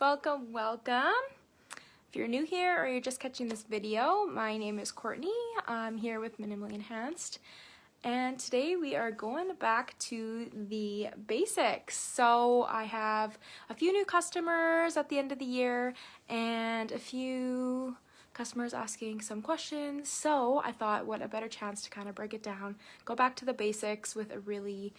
Welcome. If you're new here or you're just catching this video, my name is Courtney. I'm here with Minimally Enhanced, and today we are going back to the basics. So I have a few new customers at the end of the year and a few customers asking some questions, so I thought what a better chance to kind of break it down, go back to the basics with a really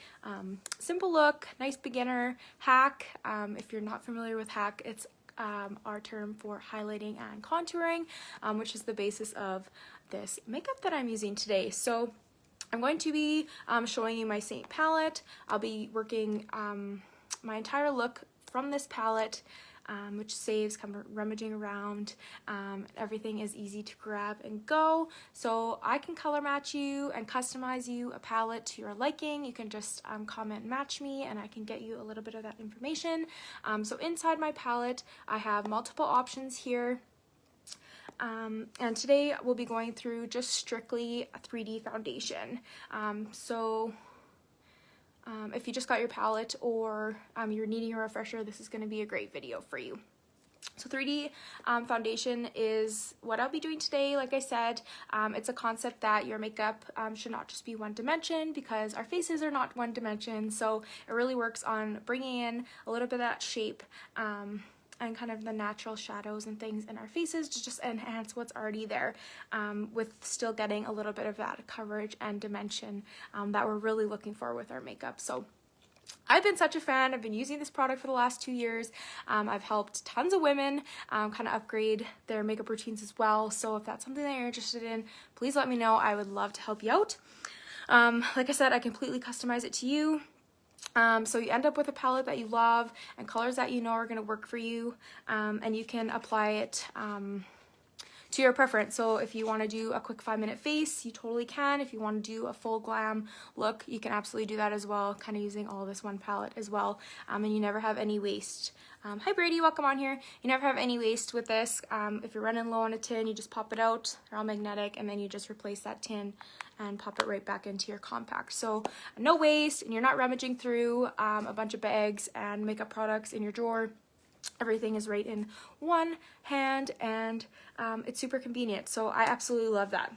simple look, nice beginner hack. If you're not familiar with hack, it's our term for highlighting and contouring, which is the basis of this makeup that I'm using today. So I'm going to be showing you my Saint palette. I'll be working my entire look from this palette, which saves kind of rummaging around. Everything is easy to grab and go, so I can color match you and customize you a palette to your liking. You can just comment match me and I can get you a little bit of that information. So inside my palette I have multiple options here, and today we'll be going through just strictly a 3D foundation. If you just got your palette or you're needing a refresher, this is going to be a great video for you. So 3D foundation is what I'll be doing today. Like I said, it's a concept that your makeup should not just be one dimension, because our faces are not one dimension. So it really works on bringing in a little bit of that shape and kind of the natural shadows and things in our faces to just enhance what's already there, with still getting a little bit of that coverage and dimension that we're really looking for with our makeup. So I've been such a fan. I've been using this product for the last 2 years. I've helped tons of women kind of upgrade their makeup routines as well. So if that's something that you're interested in, please let me know. I would love to help you out. Like I said, I completely customize it to you. So you end up with a palette that you love and colors that you know are going to work for you, and you can apply it to your preference. So if you want to do a quick 5-minute face, you totally can. If you want to do a full glam look, you can absolutely do that as well, kind of using all this one palette as well, and you never have any waste. Hi Brady, welcome on here. You never have any waste with this. If you're running low on a tin, you just pop it out, they're all magnetic, and then you just replace that tin and pop it right back into your compact. So no waste, and you're not rummaging through a bunch of bags and makeup products in your drawer. Everything is right in one hand, and it's super convenient. So I absolutely love that.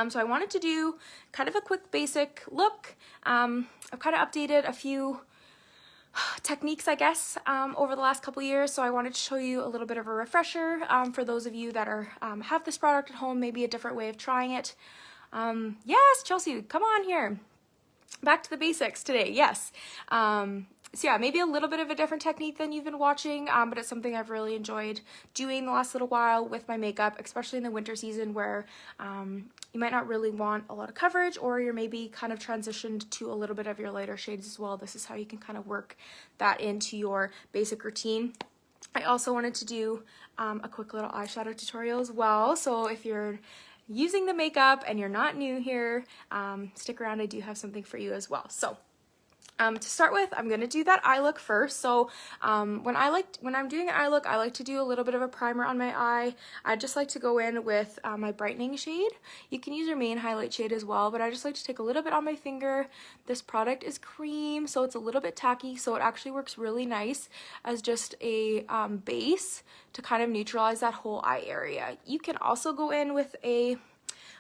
So I wanted to do kind of a quick basic look. I've kind of updated a few techniques, I guess, over the last couple years. So I wanted to show you a little bit of a refresher for those of you that are have this product at home, maybe a different way of trying it. Yes, Chelsea, come on here. Back to the basics today. Yes. So yeah, maybe a little bit of a different technique than you've been watching, but it's something I've really enjoyed doing the last little while with my makeup, especially in the winter season where you might not really want a lot of coverage, or you're maybe kind of transitioned to a little bit of your lighter shades as well. This is how you can kind of work that into your basic routine. I also wanted to do a quick little eyeshadow tutorial as well. So if you're using the makeup and you're not new here, stick around. I do have something for you as well. So to start with, I'm gonna do that eye look first. So when I'm doing an eye look, I like to do a little bit of a primer on my eye. I just like to go in with my brightening shade. You can use your main highlight shade as well, but I just like to take a little bit on my finger. This product is cream, so it's a little bit tacky, so it actually works really nice as just a base to kind of neutralize that whole eye area. You can also go in with a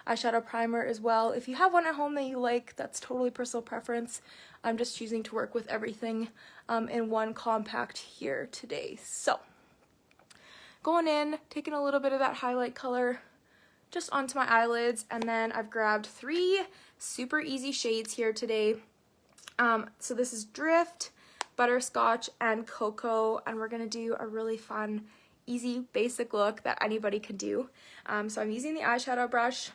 eyeshadow primer as well. If you have one at home that you like, that's totally personal preference. I'm just choosing to work with everything in one compact here today. So going in, taking a little bit of that highlight color just onto my eyelids, and then I've grabbed 3 super easy shades here today. So this is Drift, Butterscotch, and Cocoa, and we're gonna do a really fun, easy, basic look that anybody can do. So I'm using the eyeshadow brush.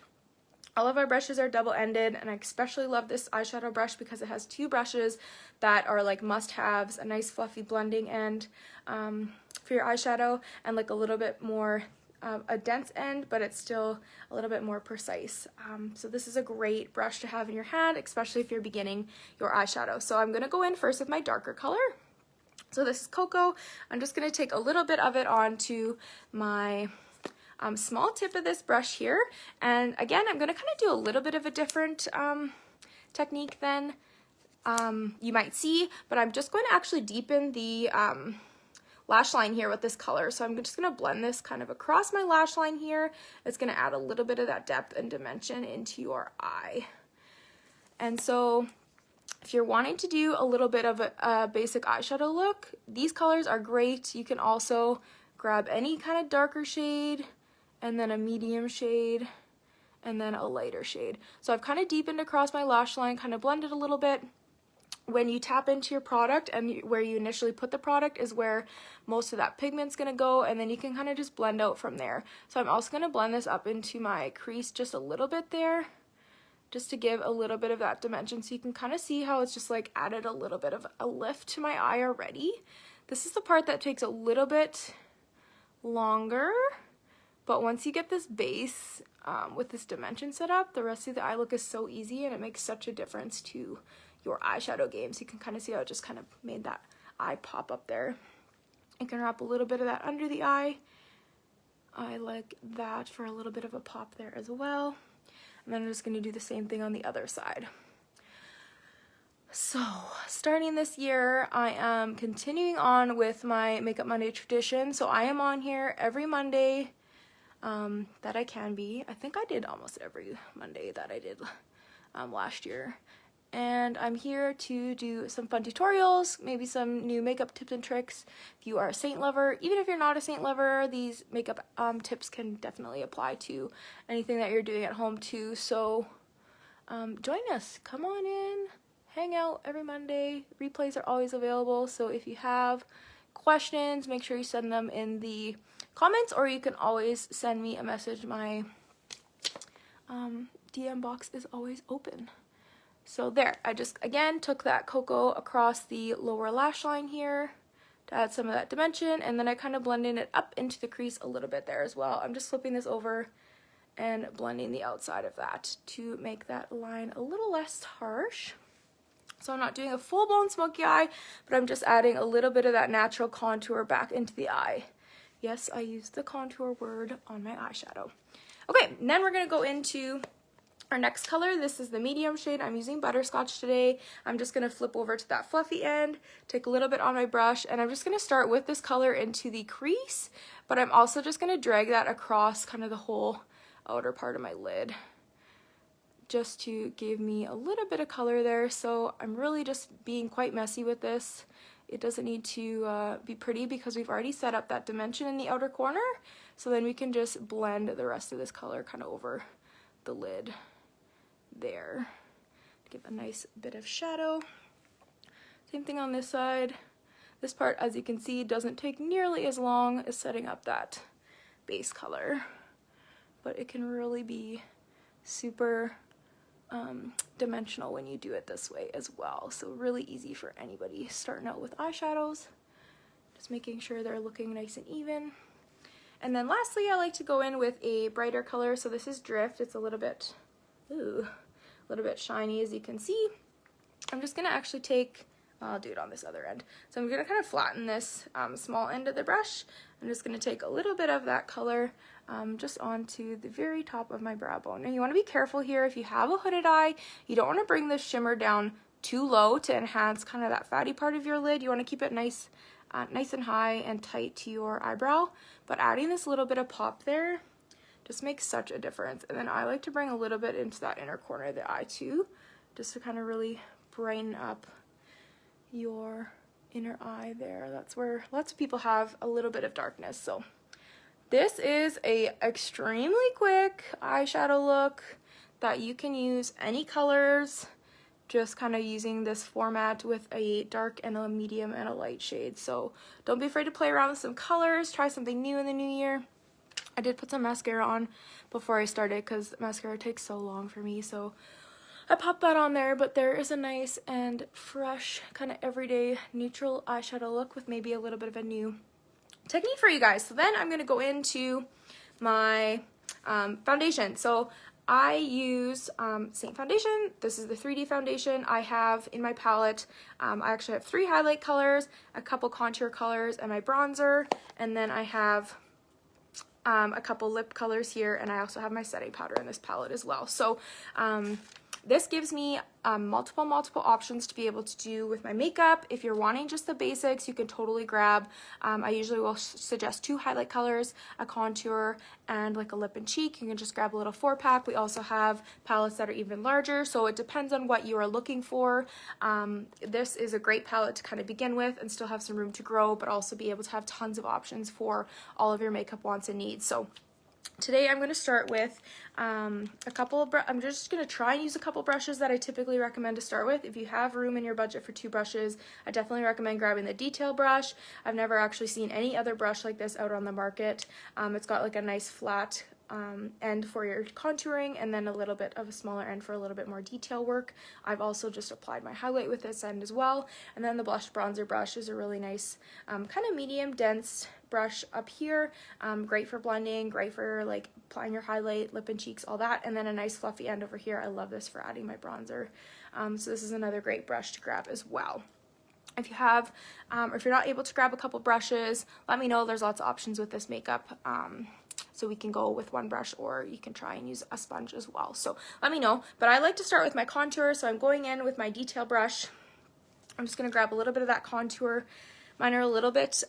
All of our brushes are double-ended, and I especially love this eyeshadow brush because it has 2 brushes that are like must-haves, a nice fluffy blending end for your eyeshadow, and like a little bit more a dense end, but it's still a little bit more precise. So this is a great brush to have in your hand, especially if you're beginning your eyeshadow. So I'm gonna go in first with my darker color. So this is Cocoa. I'm just gonna take a little bit of it onto my small tip of this brush here, and again I'm going to kind of do a little bit of a different technique than you might see, but I'm just going to actually deepen the lash line here with this color. So I'm just going to blend this kind of across my lash line here. It's going to add a little bit of that depth and dimension into your eye. And so if you're wanting to do a little bit of a basic eyeshadow look, these colors are great. You can also grab any kind of darker shade and then a medium shade and then a lighter shade. So I've kind of deepened across my lash line, kind of blended a little bit. When you tap into your product and where you initially put the product is where most of that pigment's going to go, and then you can kind of just blend out from there. So I'm also going to blend this up into my crease just a little bit there, just to give a little bit of that dimension, so you can kind of see how it's just like added a little bit of a lift to my eye already. This is the part that takes a little bit longer, but once you get this base with this dimension set up, the rest of the eye look is so easy, and it makes such a difference to your eyeshadow game. So you can kind of see how it just kind of made that eye pop up there. You can wrap a little bit of that under the eye. I like that for a little bit of a pop there as well. And then I'm just going to do the same thing on the other side. So starting this year, I am continuing on with my Makeup Monday tradition. So I am on here every Monday that I can be. I think I did almost every Monday that I did last year. And I'm here to do some fun tutorials, maybe some new makeup tips and tricks. If you are a Saint lover, even if you're not a Saint lover, these makeup tips can definitely apply to anything that you're doing at home too. So join us, come on in, hang out every Monday. Replays are always available, so if you have questions, make sure you send them in the comments, or you can always send me a message. My DM box is always open. So there, I just, again, took that cocoa across the lower lash line here to add some of that dimension, and then I kind of blended it up into the crease a little bit there as well. I'm just flipping this over and blending the outside of that to make that line a little less harsh. So I'm not doing a full-blown smoky eye, but I'm just adding a little bit of that natural contour back into the eye. Yes, I used the contour word on my eyeshadow. Okay, and then we're going to go into our next color. This is the medium shade. I'm using Butterscotch today. I'm just going to flip over to that fluffy end, take a little bit on my brush, and I'm just going to start with this color into the crease, but I'm also just going to drag that across kind of the whole outer part of my lid, just to give me a little bit of color there. So I'm really just being quite messy with this. It doesn't need to be pretty because we've already set up that dimension in the outer corner, so then we can just blend the rest of this color kind of over the lid there. Give a nice bit of shadow. Same thing on this side. This part, as you can see, doesn't take nearly as long as setting up that base color, but it can really be super dimensional when you do it this way as well. So really easy for anybody starting out with eyeshadows. Just making sure they're looking nice and even. And then lastly, I like to go in with a brighter color. So this is Drift. It's a little bit shiny, as you can see. I'm just gonna actually take, I'll do it on this other end. So I'm gonna kind of flatten this small end of the brush. I'm just gonna take a little bit of that color just onto the very top of my brow bone. And you wanna be careful here. If you have a hooded eye, you don't wanna bring this shimmer down too low to enhance kind of that fatty part of your lid. You wanna keep it nice and high and tight to your eyebrow. But adding this little bit of pop there just makes such a difference. And then I like to bring a little bit into that inner corner of the eye too, just to kind of really brighten up your inner eye there. That's where lots of people have a little bit of darkness. So this is a extremely quick eyeshadow look that you can use any colors, just kind of using this format with a dark and a medium and a light shade. So don't be afraid to play around with some colors, try something new in the new year. I did put some mascara on before I started because mascara takes so long for me, so I popped that on there. But there is a nice and fresh kind of everyday neutral eyeshadow look with maybe a little bit of a new technique for you guys. So then I'm going to go into my foundation. So I use Saint foundation. This is the 3D foundation I have in my palette. I actually have 3 highlight colors, a couple contour colors, and my bronzer, and then I have a couple lip colors here, and I also have my setting powder in this palette as well. So this gives me multiple options to be able to do with my makeup. If you're wanting just the basics, you can totally grab, I usually will suggest 2 highlight colors, a contour, and like a lip and cheek. You can just grab a little 4-pack. We also have palettes that are even larger, so it depends on what you are looking for. This is a great palette to kind of begin with and still have some room to grow, but also be able to have tons of options for all of your makeup wants and needs. So today I'm going to start with a couple of I'm just going to try and use a couple brushes that I typically recommend to start with. If you have room in your budget for 2 brushes, I definitely recommend grabbing the detail brush. I've never actually seen any other brush like this out on the market. It's got like a nice flat end for your contouring, and then a little bit of a smaller end for a little bit more detail work. I've also just applied my highlight with this end as well. And then the blush bronzer brush is a really nice kind of medium dense brush up here, great for blending, great for like applying your highlight, lip and cheeks, all that. And then a nice fluffy end over here. I love this for adding my bronzer. So this is another great brush to grab as well. If you have, or if you're not able to grab a couple brushes, let me know. There's lots of options with this makeup. So we can go with 1 brush, or you can try and use a sponge as well. So let me know. But I like to start with my contour, so I'm going in with my detail brush. I'm just going to grab a little bit of that contour. Mine are a little bit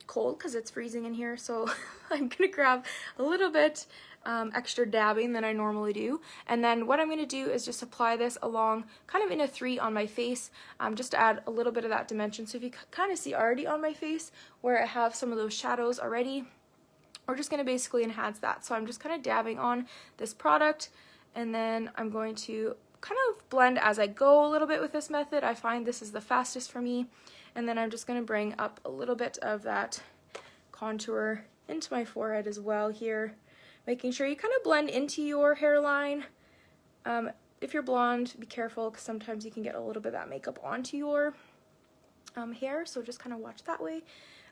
cold because it's freezing in here, so I'm going to grab a little bit extra dabbing than I normally do. And then what I'm going to do is just apply this along kind of in a 3 on my face, just to add a little bit of that dimension. So if you kind of see already on my face where I have some of those shadows already, we're just going to basically enhance that. So I'm just kind of dabbing on this product, and then I'm going to kind of blend as I go a little bit with this method. I find this is the fastest for me. And then I'm just going to bring up a little bit of that contour into my forehead as well here, making sure you kind of blend into your hairline. If you're blonde, be careful because sometimes you can get a little bit of that makeup onto your hair, so just kind of watch that way.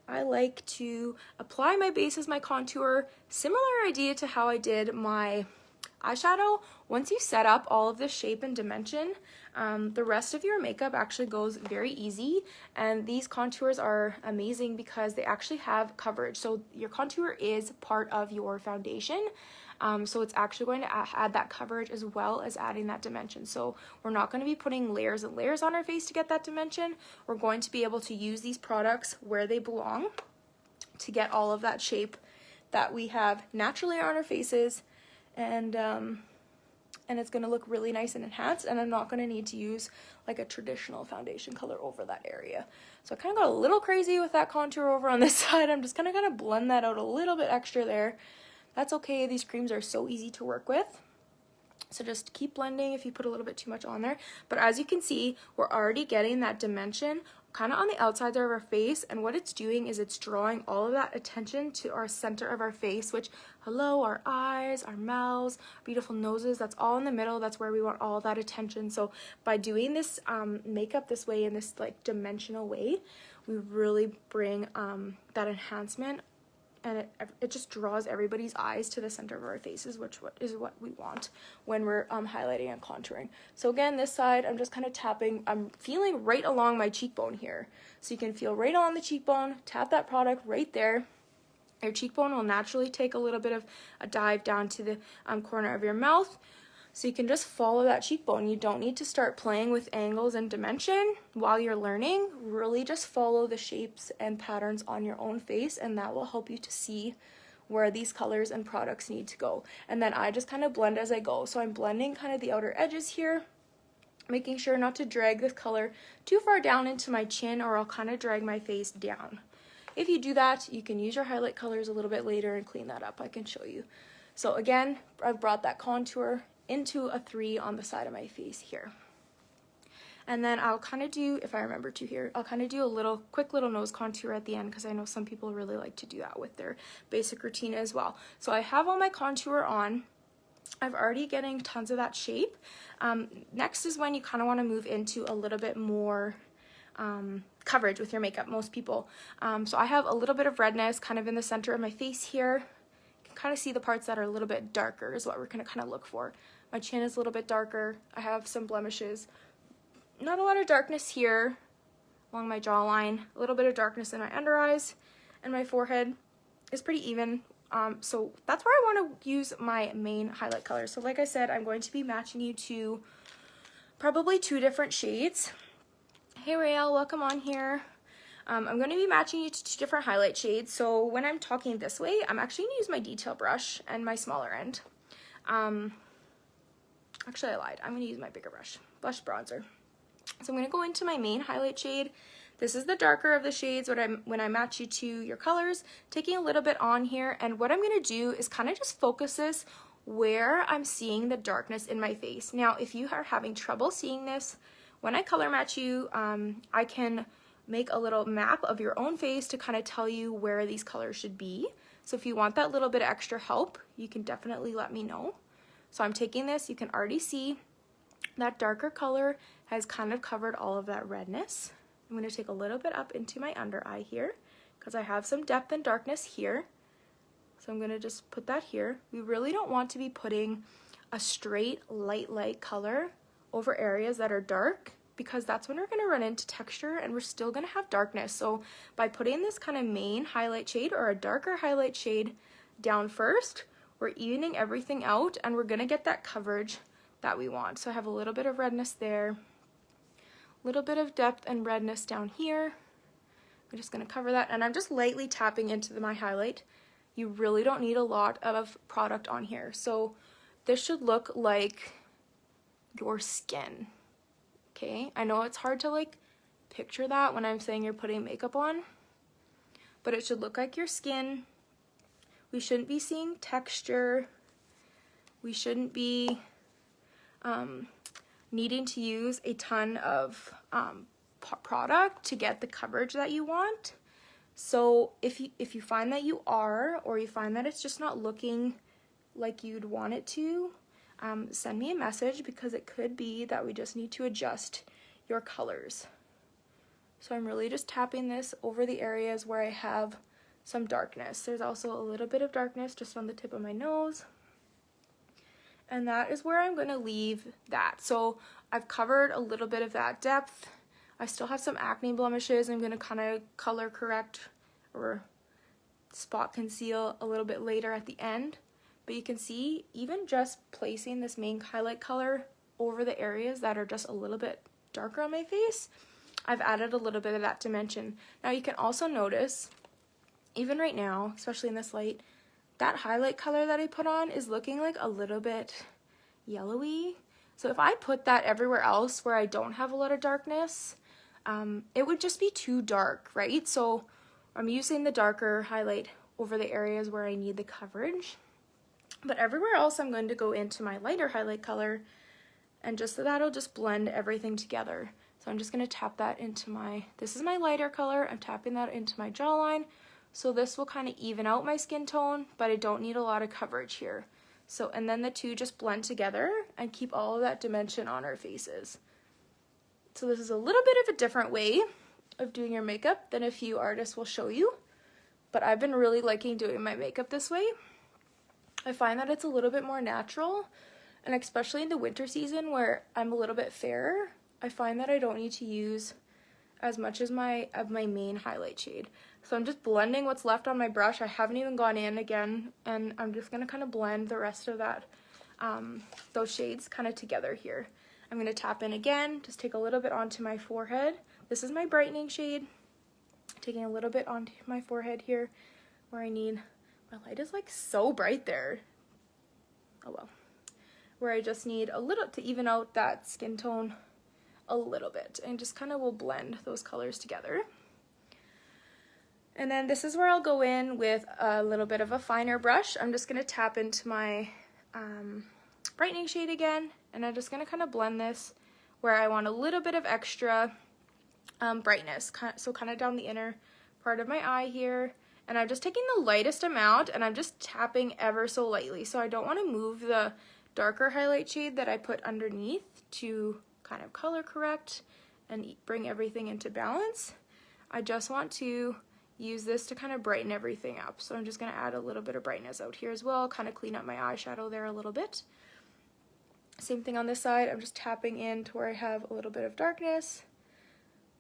I like to apply my base as my contour, similar idea to how I did my eyeshadow. Once you set up all of this shape and dimension, the rest of your makeup actually goes very easy, and these contours are amazing because they actually have coverage. So your contour is part of your foundation, so it's actually going to add that coverage as well as adding that dimension. So we're not going to be putting layers and layers on our face to get that dimension. We're going to be able to use these products where they belong to get all of that shape that we have naturally on our faces, and it's going to look really nice and enhanced, and I'm not going to need to use like a traditional foundation color over that area. So I kind of got a little crazy with that contour over on this side. I'm just going to kind of blend that out a little bit extra there. That's okay. These creams are so easy to work with. So just keep blending if you put a little bit too much on there. But as you can see, we're already getting that dimension kind of on the outsides of our face, and what it's doing is it's drawing all of that attention to our center of our face, which, hello, our eyes, our mouths, beautiful noses, that's all in the middle. That's where we want all that attention. So by doing this makeup this way, in this like dimensional way, we really bring that enhancement, and it just draws everybody's eyes to the center of our faces, which is what we want when we're highlighting and contouring. So again, this side, I'm just kind of tapping, I'm feeling right along my cheekbone here. So you can feel right on the cheekbone, tap that product right there. Your cheekbone will naturally take a little bit of a dive down to the corner of your mouth. So you can just follow that cheekbone. You don't need to start playing with angles and dimension while you're learning. Really just follow the shapes and patterns on your own face, and that will help you to see where these colors and products need to go. And then I just kind of blend as I go. So I'm blending kind of the outer edges here, making sure not to drag this color too far down into my chin, or I'll kind of drag my face down. If you do that, you can use your highlight colors a little bit later and clean that up. I can show you. So again, I've brought that contour into a 3 on the side of my face here. And then I'll kind of do, if I remember to here, I'll kind of do a quick little nose contour at the end, because I know some people really like to do that with their basic routine as well. So I have all my contour on. I've already getting tons of that shape. Next is when you kind of want to move into a little bit more coverage with your makeup, most people. So I have a little bit of redness kind of in the center of my face here. You can kind of see the parts that are a little bit darker is what we're going to kind of look for. My chin is a little bit darker. I have some blemishes. Not a lot of darkness here along my jawline. A little bit of darkness in my under eyes, and my forehead is pretty even. So that's where I want to use my main highlight color. So like I said, I'm going to be matching you to probably 2 different shades. Hey Rael, welcome on here. I'm going to be matching you to 2 different highlight shades. So when I'm talking this way, I'm actually going to use my detail brush and my smaller end. Actually I lied. I'm going to use my bigger brush, blush bronzer. So I'm going to go into my main highlight shade. This is the darker of the shades when I match you to your colors, taking a little bit on here. And what I'm going to do is kind of just focus this where I'm seeing the darkness in my face. Now, if you are having trouble seeing this, when I color match you, I can make a little map of your own face to kind of tell you where these colors should be. So if you want that little bit of extra help, you can definitely let me know. So I'm taking this, you can already see that darker color has kind of covered all of that redness. I'm going to take a little bit up into my under eye here because I have some depth and darkness here. So I'm going to just put that here. We really don't want to be putting a straight light color over areas that are dark, because that's when we're going to run into texture and we're still going to have darkness. So by putting this kind of main highlight shade or a darker highlight shade down first, we're evening everything out and we're going to get that coverage that we want. So I have a little bit of redness there, a little bit of depth and redness down here. I'm just going to cover that, and I'm just lightly tapping into my highlight. You really don't need a lot of product on here. So this should look like your skin. Okay, I know it's hard to like picture that when I'm saying you're putting makeup on, but it should look like your skin. We shouldn't be seeing texture. We shouldn't be needing to use a ton of product to get the coverage that you want. So if you find that you are, or you find that it's just not looking like you'd want it to, send me a message, because it could be that we just need to adjust your colors. So I'm really just tapping this over the areas where I have some darkness. There's also a little bit of darkness just on the tip of my nose. And that is where I'm going to leave that. So I've covered a little bit of that depth. I still have some acne blemishes. I'm going to kind of color correct or spot conceal a little bit later at the end. But you can see, even just placing this main highlight color over the areas that are just a little bit darker on my face, I've added a little bit of that dimension. Now you can also notice, even right now, especially in this light, that highlight color that I put on is looking like a little bit yellowy. So if I put that everywhere else where I don't have a lot of darkness, it would just be too dark, right? So I'm using the darker highlight over the areas where I need the coverage. But everywhere else, I'm going to go into my lighter highlight color, and just so that'll just blend everything together. So I'm just going to tap that into this is my lighter color. I'm tapping that into my jawline. So this will kind of even out my skin tone, but I don't need a lot of coverage here. So, and then the two just blend together and keep all of that dimension on our faces. So this is a little bit of a different way of doing your makeup than a few artists will show you, but I've been really liking doing my makeup this way. I find that it's a little bit more natural, and especially in the winter season where I'm a little bit fairer, I find that I don't need to use as much as my main highlight shade. So I'm just blending what's left on my brush. I haven't even gone in again, and I'm just going to kind of blend the rest of that, those shades kind of together here. I'm going to tap in again, just take a little bit onto my forehead. This is my brightening shade. Taking a little bit onto my forehead here where I need, my light is like so bright there. Oh well. Where I just need a little to even out that skin tone a little bit, and just kind of will blend those colors together. And then this is where I'll go in with a little bit of a finer brush. I'm just going to tap into my brightening shade again, and I'm just going to kind of blend this where I want a little bit of extra brightness, so kind of down the inner part of my eye here. And I'm just taking the lightest amount, and I'm just tapping ever so lightly. So I don't want to move the darker highlight shade that I put underneath to kind of color correct and bring everything into balance. I just want to use this to kind of brighten everything up. So I'm just going to add a little bit of brightness out here as well, kind of clean up my eyeshadow there a little bit. Same thing on this side. I'm just tapping in to where I have a little bit of darkness.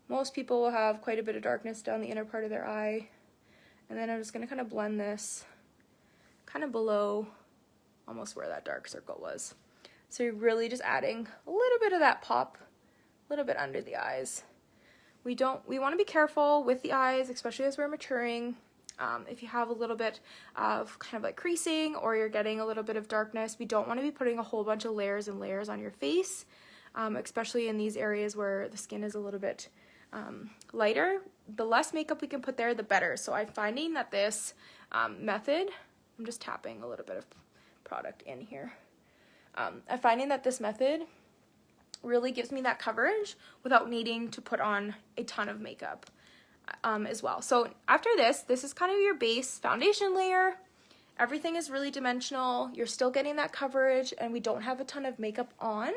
Most people will have quite a bit of darkness down the inner part of their eye. And then I'm just going to kind of blend this kind of below almost where that dark circle was. So you're really just adding a little bit of that pop, a little bit under the eyes. We want to be careful with the eyes, especially as we're maturing. If you have a little bit of kind of like creasing or you're getting a little bit of darkness, we don't want to be putting a whole bunch of layers and layers on your face, especially in these areas where the skin is a little bit lighter. The less makeup we can put there, the better. So I'm finding that this method, I'm just tapping a little bit of product in here. I'm finding that this method really gives me that coverage without needing to put on a ton of makeup as well. So after this is kind of your base foundation layer. Everything is really dimensional. You're still getting that coverage and we don't have a ton of makeup on.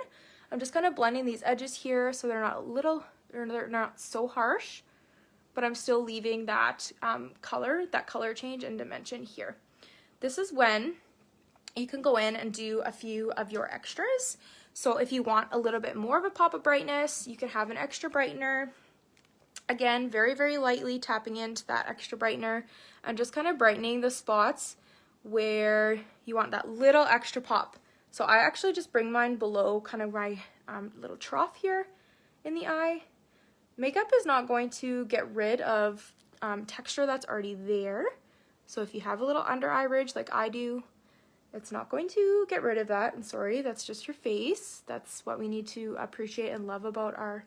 I'm just kind of blending these edges here so they're not so harsh, but I'm still leaving that color change and dimension here. This is when you can go in and do a few of your extras. So if you want a little bit more of a pop of brightness, you can have an extra brightener. Again, very, very lightly tapping into that extra brightener and just kind of brightening the spots where you want that little extra pop. So I actually just bring mine below kind of my little trough here in the eye. Makeup is not going to get rid of texture that's already there. So if you have a little under eye ridge like I do, it's not going to get rid of that. And sorry, that's just your face. That's what we need to appreciate and love about our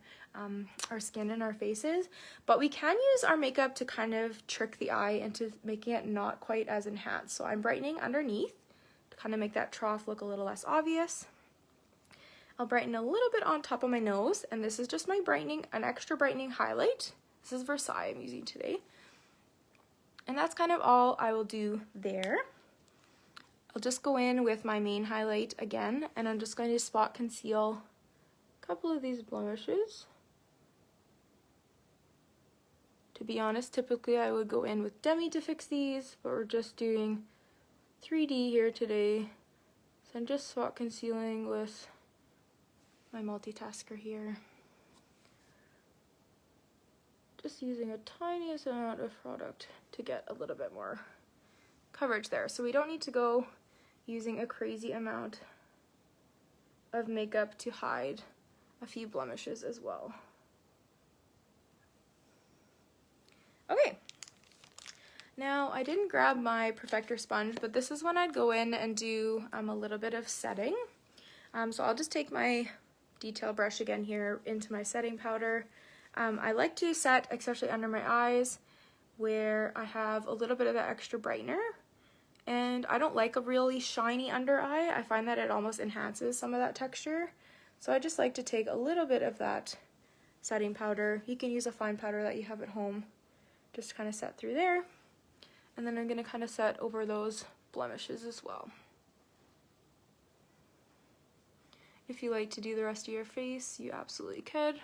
skin and our faces. But we can use our makeup to kind of trick the eye into making it not quite as enhanced. So I'm brightening underneath to kind of make that trough look a little less obvious. I'll brighten a little bit on top of my nose, and this is just my brightening, an extra brightening highlight. This is Versailles I'm using today. And that's kind of all I will do there. I'll just go in with my main highlight again, and I'm just going to spot conceal a couple of these blemishes. To be honest, typically I would go in with Demi to fix these, but we're just doing 3D here today. So I'm just spot concealing with my multitasker here. Just using a tiniest amount of product to get a little bit more coverage there. So we don't need to go using a crazy amount of makeup to hide a few blemishes as well. Okay, now I didn't grab my perfector sponge, but this is when I'd go in and do a little bit of setting. So I'll just take my detail brush again here into my setting powder. I like to set, especially under my eyes, where I have a little bit of that extra brightener. And I don't like a really shiny under eye. I find that it almost enhances some of that texture. So I just like to take a little bit of that setting powder. You can use a fine powder that you have at home. Just kind of set through there. And then I'm going to kind of set over those blemishes as well. If you like to do the rest of your face, you absolutely could.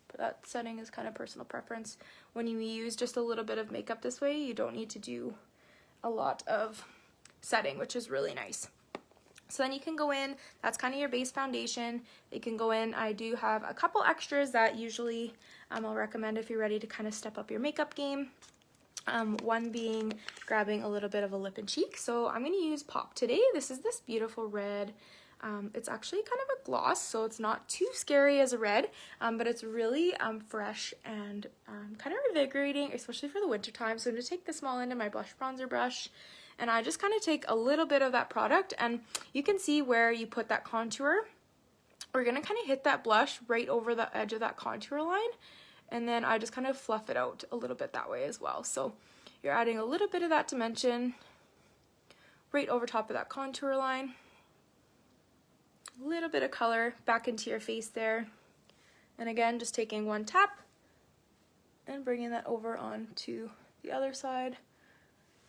But that setting is kind of personal preference. When you use just a little bit of makeup this way, you don't need to do a lot of setting, which is really nice. So then you can go in, that's kind of your base foundation. You can go in, I do have a couple extras that usually I'll recommend if you're ready to kind of step up your makeup game. One being grabbing a little bit of a lip and cheek. So I'm going to use Pop today. This is this beautiful red. It's actually kind of a gloss, so it's not too scary as a red, but it's really fresh and kind of invigorating, especially for the winter time. So I'm going to take the small end of my blush bronzer brush, and I just kind of take a little bit of that product, and you can see where you put that contour. We're going to kind of hit that blush right over the edge of that contour line, and then I just kind of fluff it out a little bit that way as well. So you're adding a little bit of that dimension right over top of that contour line. A little bit of color back into your face there. And again, just taking one tap and bringing that over onto the other side.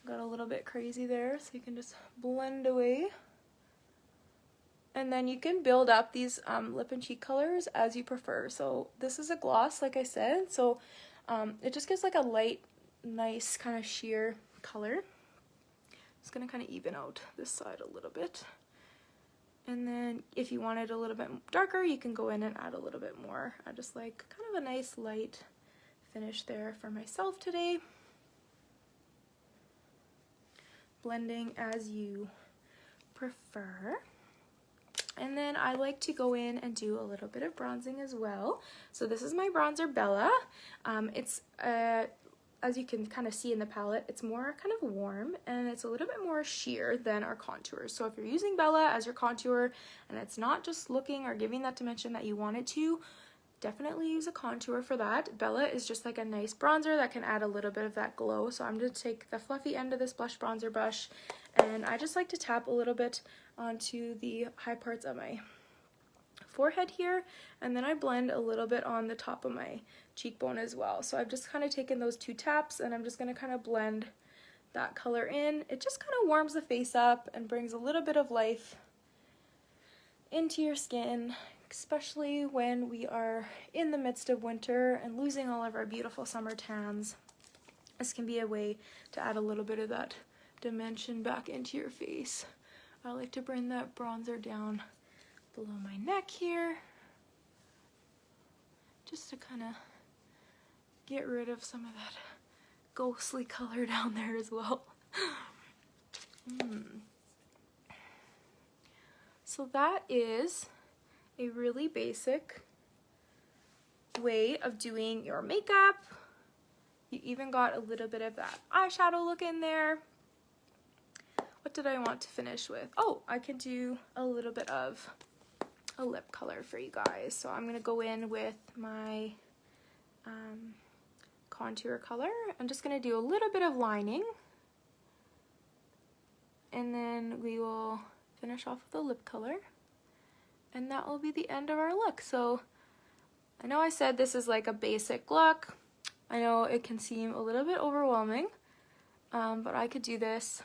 Got a little bit crazy there, so you can just blend away. And then you can build up these lip and cheek colors as you prefer. So this is a gloss, like I said, so it just gives like a light, nice kind of sheer color. It's gonna kind of even out this side a little bit. And then if you want it a little bit darker, you can go in and add a little bit more. I just like kind of a nice light finish there for myself today. Blending as you prefer. And then I like to go in and do a little bit of bronzing as well. So this is my bronzer Bella. It's as you can kind of see in the palette, it's more kind of warm and it's a little bit more sheer than our contours. So if you're using Bella as your contour and it's not just looking or giving that dimension that you want it to, definitely use a contour for that. Bella is just like a nice bronzer that can add a little bit of that glow. So I'm going to take the fluffy end of this blush bronzer brush and I just like to tap a little bit onto the high parts of my forehead here, and then I blend a little bit on the top of my cheekbone as well. So I've just kind of taken those 2 taps and I'm just going to kind of blend that color in. It just kind of warms the face up and brings a little bit of life into your skin, especially when we are in the midst of winter and losing all of our beautiful summer tans. This can be a way to add a little bit of that dimension back into your face. I like to bring that bronzer down below my neck here, just to kind of get rid of some of that ghostly color down there as well. So that is a really basic way of doing your makeup. You even got a little bit of that eyeshadow look in there. What did I want to finish with? Oh, I could do a little bit of a lip color for you guys. So I'm gonna go in with my contour color. I'm just gonna do a little bit of lining, and then we will finish off with a lip color, and that will be the end of our look. So I know I said this is like a basic look. I know it can seem a little bit overwhelming, but I could do this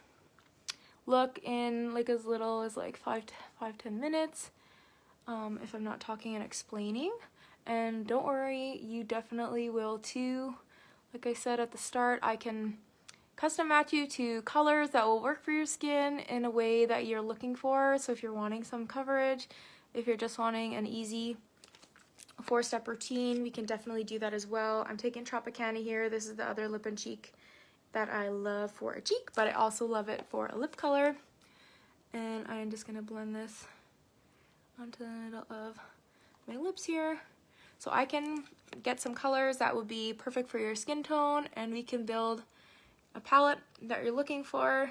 look in like as little as like 5-10 minutes. If I'm not talking and explaining. And don't worry, you definitely will too. Like I said at the start, I can custom match you to colors that will work for your skin in a way that you're looking for. So if you're wanting some coverage, if you're just wanting an easy 4-step routine, we can definitely do that as well. I'm taking Tropicana here. This is the other lip and cheek that I love for a cheek, but I also love it for a lip color. And I'm just gonna blend this onto the middle of my lips here. So I can get some colors that would be perfect for your skin tone, and we can build a palette that you're looking for.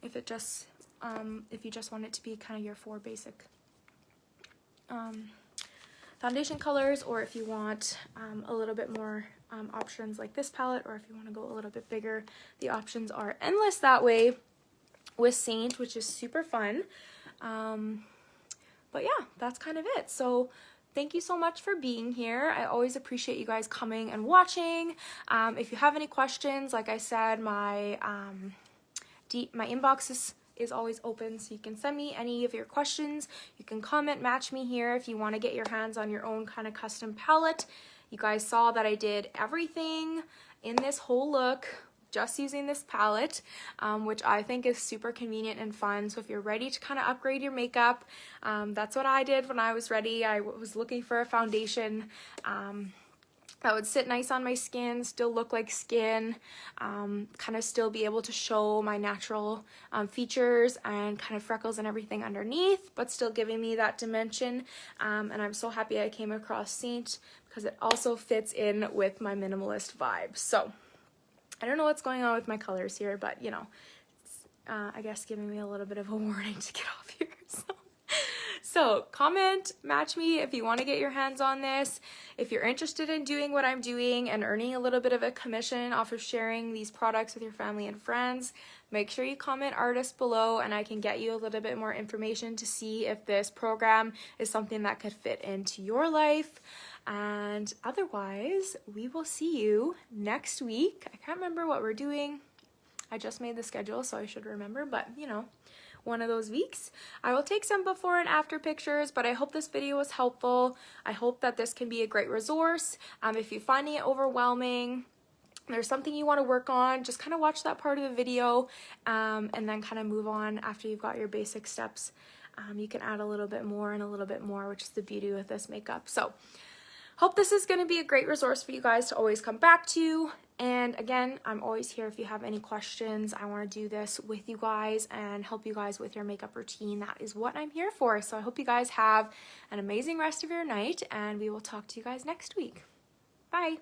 If you just want it to be kind of your 4 basic foundation colors, or if you want a little bit more options like this palette, or if you want to go a little bit bigger, the options are endless that way with Saint, which is super fun. But yeah, that's kind of it. So thank you so much for being here. I always appreciate you guys coming and watching. If you have any questions, like I said, my inbox is always open, so you can send me any of your questions. You can comment, match me here if you want to get your hands on your own kind of custom palette. You guys saw that I did everything in this whole look just using this palette, which I think is super convenient and fun. So if you're ready to kind of upgrade your makeup, that's what I did when I was ready. I was looking for a foundation that would sit nice on my skin, still look like skin, kind of still be able to show my natural features and kind of freckles and everything underneath, but still giving me that dimension. And I'm so happy I came across Saint because it also fits in with my minimalist vibe. So I don't know what's going on with my colors here, but you know, it's, I guess giving me a little bit of a warning to get off here. So comment, match me if you want to get your hands on this. If you're interested in doing what I'm doing and earning a little bit of a commission off of sharing these products with your family and friends, make sure you comment artist below and I can get you a little bit more information to see if this program is something that could fit into your life. And otherwise, we will see you next week. I can't remember what we're doing. I just made the schedule, so I should remember, but you know, one of those weeks. I will take some before and after pictures, but I hope this video was helpful. I hope that this can be a great resource. If you're finding it overwhelming, there's something you want to work on, just kind of watch that part of the video and then kind of move on after you've got your basic steps. You can add a little bit more and a little bit more, which is the beauty with this makeup. So hope this is going to be a great resource for you guys to always come back to. And again, I'm always here if you have any questions. I want to do this with you guys and help you guys with your makeup routine. That is what I'm here for. So I hope you guys have an amazing rest of your night, and we will talk to you guys next week. Bye.